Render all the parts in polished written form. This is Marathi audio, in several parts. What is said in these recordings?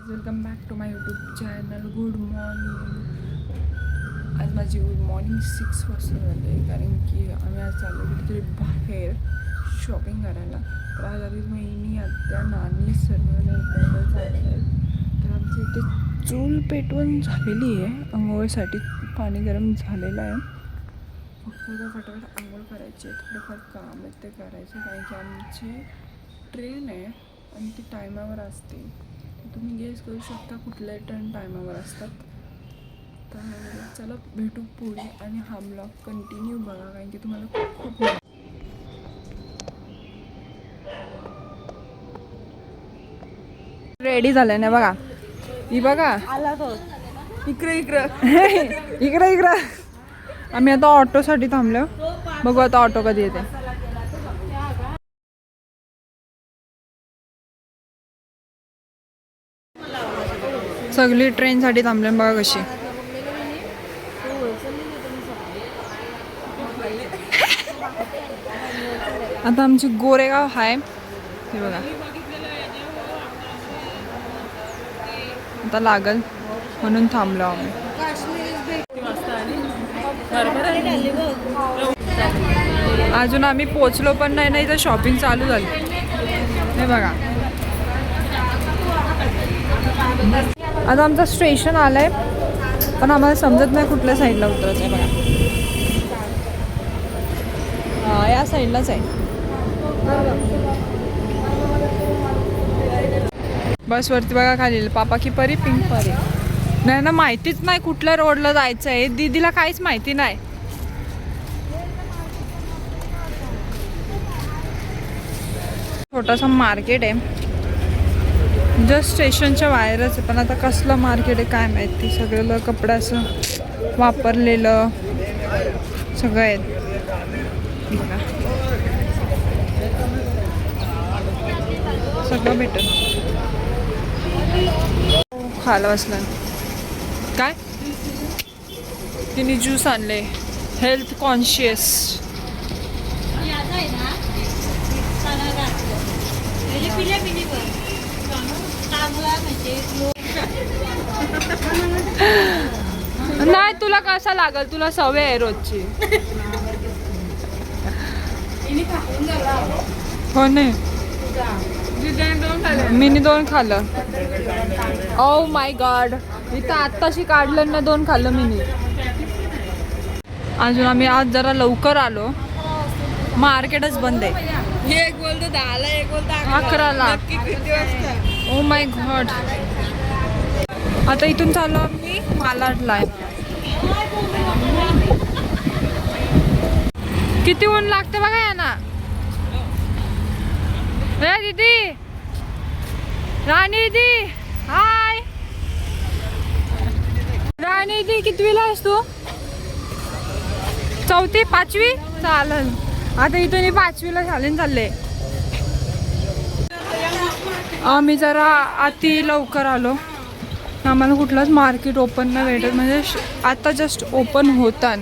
Welcome back to my YouTube channel. Good morning. आज माझी गुड मॉर्निंग 6 वाजता झाली आहे, कारण की आम्ही आज चाललो कुठेतरी बाहेर शॉपिंग करायला. तर आज आधी वहिनी, आत्या, नानी सर्वजण एकत्र चालले आहेत. तर आमची इथे चूल पेटवून झालेली आहे. आंघोळीसाठी पाणी गरम झालेलं आहे. फक्त फटाफट आंघोळ करायची आहे. थोडंफार काम आहे ते करायचं, कारण की आमची ट्रेन आहे आणि ती टायमावर असते. तुम्ही गेस करू शकता कुठले ट्रेन टायमावर असतात. तर चला भेटू पुढे आणि हा ब्लॉग कंटिन्यू बघा, कारण की तुम्हाला खूप रेडी झालं ना. बघा ही बघा आला तो. इकडे इकडे आम्ही आता ऑटोसाठी थांबलो. बघू आता ऑटो कधी येते. सगळी ट्रेनसाठी थांबले. बघा कशी. आता आमची गोरेगाव आहे हे बघा. आता लागल म्हणून थांबलो आम्ही. अजून आम्ही पोचलो पण नाही ना, इथं शॉपिंग चालू झाली. हे बघा आता आमचं स्टेशन आलंय, पण आम्हाला समजत नाही कुठल्या साईडला उतरायचं आहे. बघा या साईडलाच आहे. बसवरती बघा खाली पापा की परी, पिंक परी. नाही ना, माहितीच नाही कुठल्या रोडला जायचं आहे. दीदीला काहीच माहिती नाही. छोटासा मार्केट आहे, जस्ट स्टेशनच्या बाहेरच आहे. पण आता कसलं मार्केट आहे काय माहिती. सगळं कपड्याचं वापरलेलं सगळं आहे. सगळं भेटल. खायला बसलं काय. तिने ज्यूस आणले, हेल्थ कॉन्शियस. नाही तुला कसा लागल, तुला सवय आहे रोजची. हो नाही, मीनी 2 खाल्लं. ओ माय गॉड, इथं आत्ताशी काढलं ना 2 खाल्लं मीनी. अजून आम्ही आज जरा लवकर आलो. मार्केटच बंद आहे. एक बोलतो 10ला, एक बोलतो 11ला. Oh my God. आता इथून चाललो आम्ही मालाडला. किती ऊन लागते बघा यांना. दीदी, राणी दी, हाय. राणी दी कितवीला आहेस तू? 4थी 5वी चालेल. आता इथून 5वीला चालले. आम्ही जरा अति लवकर आलो. आम्हाला कुठलंच मार्केट ओपन नाही भेटत, म्हणजे आता जस्ट ओपन होतात.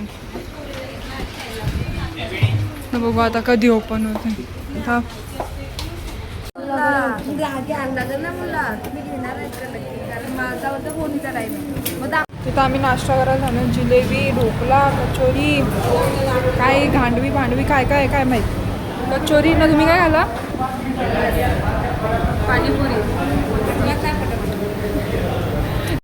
बघू आता कधी ओपन होते. आता तिथं आम्ही नाश्ता करायला झालो. जिलेबी, ढोकला, कचोरी, काय घांडवी भांडवी काय काय काय माहिती. कचोरी ना. तुम्ही काय खाल्ला? पाणीपुरी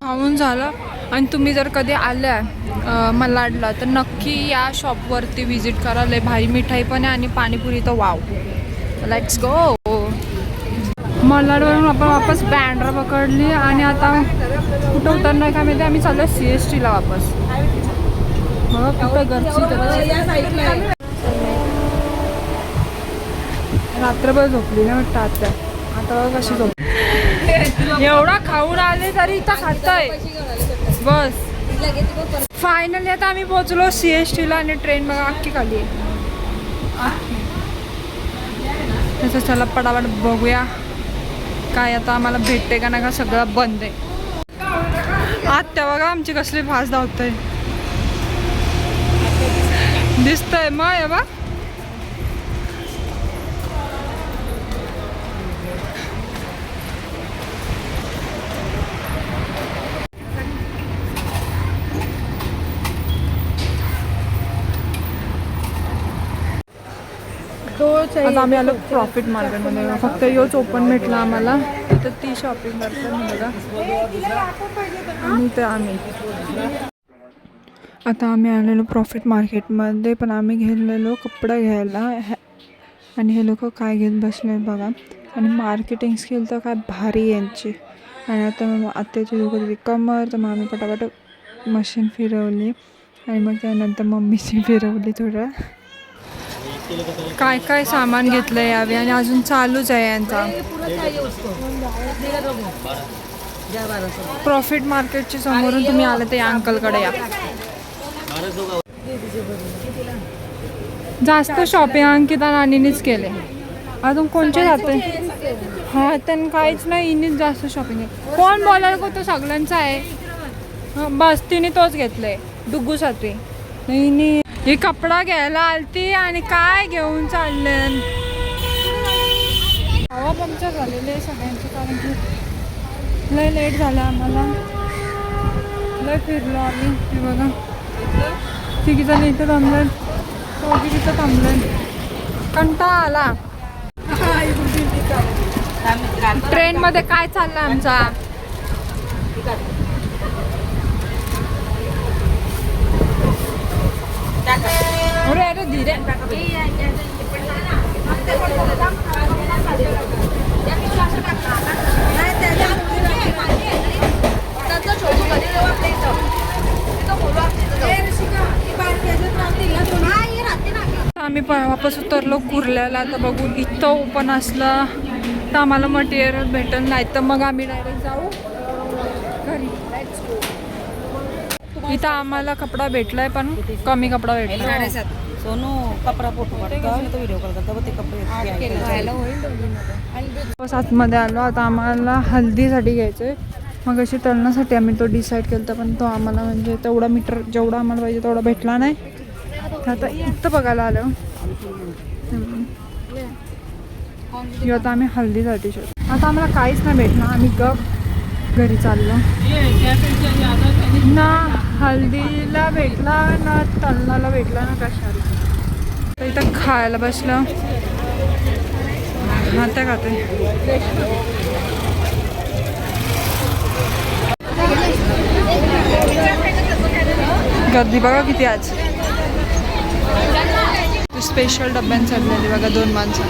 खाऊन झालं. आणि तुम्ही जर कधी आल्या मलाडला तर नक्की या शॉपवरती व्हिजिट करा. लय भारी मिठाई पण आहे आणि पाणीपुरी तर वाव. Let's go. मलाडवरून आपण वापस बँड्रा पकडली आणि आता कुठं उतरणार काय माहिती. आम्ही चाललो CSTला वापस. मग कुठं घरची रात्रभर झोपली ना वाटतं आता. आता कशी झोप. एवढा खाऊन आले तरी इथं खाताय बस. फायनली आता आम्ही पोहोचलो CSTला आणि ट्रेन बघा अख्खी खाली आहे. त्याचं चला पटापट बघूया काय आता आम्हाला भेटते का नाही. का सगळं बंद आहे. आत्या बघा आमची कसली फास्ट धावतंय दिसतंय. मग बा आता आम्ही आलो प्रॉफिट मार्केटमध्ये. फक्त योच ओपन भेटला आम्हाला. तर ती शॉपिंग करतो मी बघा. आणि तर आम्ही आता आलेलो प्रॉफिट मार्केटमध्ये. पण आम्ही गेलेलो कपडा घ्यायला. आणि हे लोक काय घेत बसले बघा. आणि मार्केटिंग स्किल तर काय भारी यांची. आणि आता मग आत्याची दुखत कमर. तर मग आम्ही पटापट मशीन फिरवली. आणि मग त्यानंतर मम्मीची फिरवली थोडं. काय काय सामान घेतलं यावे. आणि अजून चालूच आहे यांचा. प्रॉफिट मार्केटच्या समोरून तुम्ही आले तर या अंकलकडे या. जास्त शॉपिंग अंकिता नानीनेच केले. अजून कोणचे जाते. हा त्यांना काहीच नाही. हिनेच जास्त शॉपिंग आहे. कोण बोलायला को तो सगळ्यांचा आहे. बस तिने तोच घेतलाय डुग्गूसाठी. हिने ही कपडा घ्यायला आलती आणि काय घेऊन चालले. हवा पंक्चर झालेले सगळ्यांचे. कारण की लय लेट झालं आम्हाला. लय फिरलो आम्ही. हे बघा तिघी जण इथं थांबलं. चौघी तिथं थांबलं. कंटाळा आला. ट्रेनमध्ये काय चाललं आमचा. अरे अरे धीरे. आम्ही वापस उतरलो कुर्ल्याला. आता बघून इथं ओपन असलं तर आम्हाला मटेरियल भेटेल. नाही तर मग आम्ही डायरेक्ट जाऊ घरी. इथं आम्हाला कपडा भेटलाय पण कमी कपडा भेटला. सोनू कपडा फोटो काढतो व्हिडिओ कॉल करतो ते कपडे बस आतमध्ये आलो. आता आम्हाला हल्दीसाठी घ्यायचंय. मग अशी तळण्यासाठी आम्ही तो डिसाईड केला. पण तो आम्हाला म्हणजे तेवढा मीटर जेवढा आम्हाला पाहिजे तेवढा भेटला नाही. आता इथं बघायला आलो. आता आम्ही हल्दीसाठी शोध. आता आम्हाला काहीच नाही भेटलं. आम्ही गप घरी चाललो. ना हल्दीला भेटला ना तलनाला भेटला ना कशाला. तर इथं खायला बसलं. आता खाते. गर्दी बघा किती आज. स्पेशल डब्यान चढलेली बघा 2 माणसं.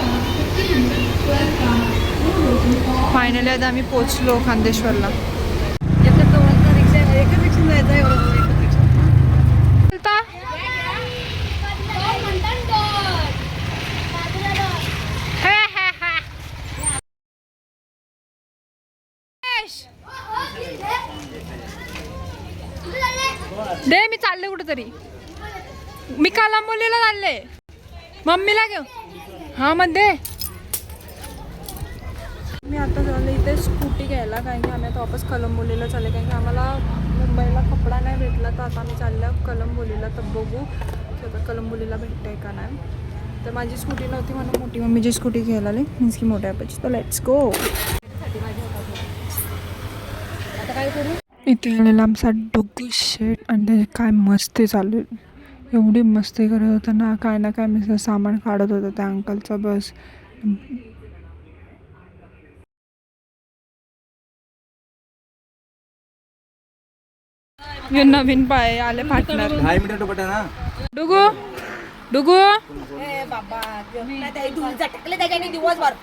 फायनली आता आम्ही पोचलो खांदेश्वरला. दे मी चालले कुठेतरी. मी कलंबोलीला चालले. मम्मीला घेऊ. हा मग दे. मी आता चालले इथे स्कूटी घ्यायला. कारण की आम्ही आता वापस कलंबोलीला चालले. कारण की आम्हाला मुंबईला कपडा नाही भेटला. तर आता आम्ही चाललं कलंबोलीला. तर बघू की आता कलंबोलीला भेटतंय का नाही. तर माझी स्कूटी नव्हती म्हणून मोठी मम्मीची स्कूटी घ्यायला आली. मीन्स की मोठ्या ॲपाची. तर लेट्स गो. आता काय करू. इथे आलेला आमचा डुग्गू शेट. आणि त्याचे काय मस्ती चालू आहे. एवढी मस्ती करत होता ना. काय ना काय मी सामान काढत होतं त्या अंकलचं. बस नवीन पाय आले पार्टनर. डुगू डुगू दिवसभर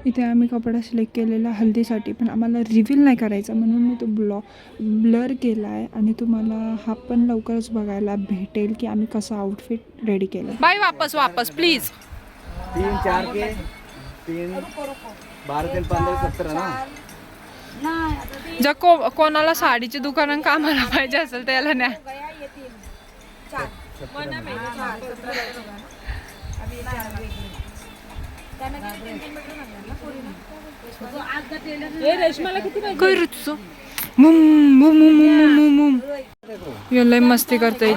इथे आम्ही कपडा सिलेक्ट केलेला हल्दीसाठी. पण आम्हाला रिव्हील नाही करायचा म्हणून मी तो ब्लर केला आहे. आणि तुम्हाला हा पण लवकरच बघायला भेटेल की आम्ही कसं आउटफिट रेडी केलं. बाय वापस प्लीज. 3 4 के 3 12 3 15 17 ना. जर कोणाला साडीची दुकान कामाला पाहिजे असेल तर याला न्या. लय मस्ती करते.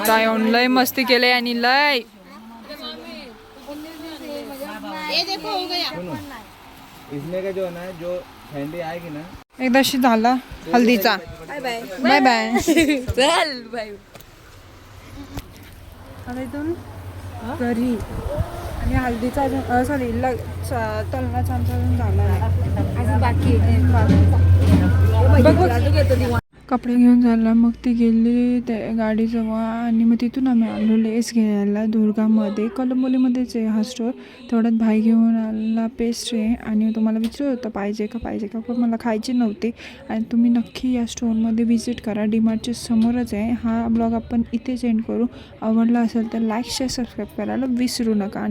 लय मस्ती केले आणि लय. इसमें का जो है ना जो थंडी आहे की ना एकदाशी झाला हल्दीचा. Bye bye. चल बाय. आता इथून घरी आणि हल्दीचा अजून सॉरी तलनाचा आमचा अजून झाला नाही. अजून बाकी कपडे घेऊन झाला मग ती गेली त्या गाडीजवळ आणि मग तिथून आम्ही आलो लेस घ्यायला दुर्गामध्ये कलंबोलीमध्येच आहे हा स्टोर. तेवढ्यात भाई घेऊन आला पेस्ट्री आणि तुम्हाला विचारत होतं पाहिजे का पण मला खायची नव्हती. आणि तुम्ही नक्की या स्टोअरमध्ये व्हिजिट करा. डीमार्टच्या समोरच आहे. हा ब्लॉग आपण इथेच एंड करू. आवडला असेल तर लाईक शेअर सबस्क्राईब करायला विसरू नका.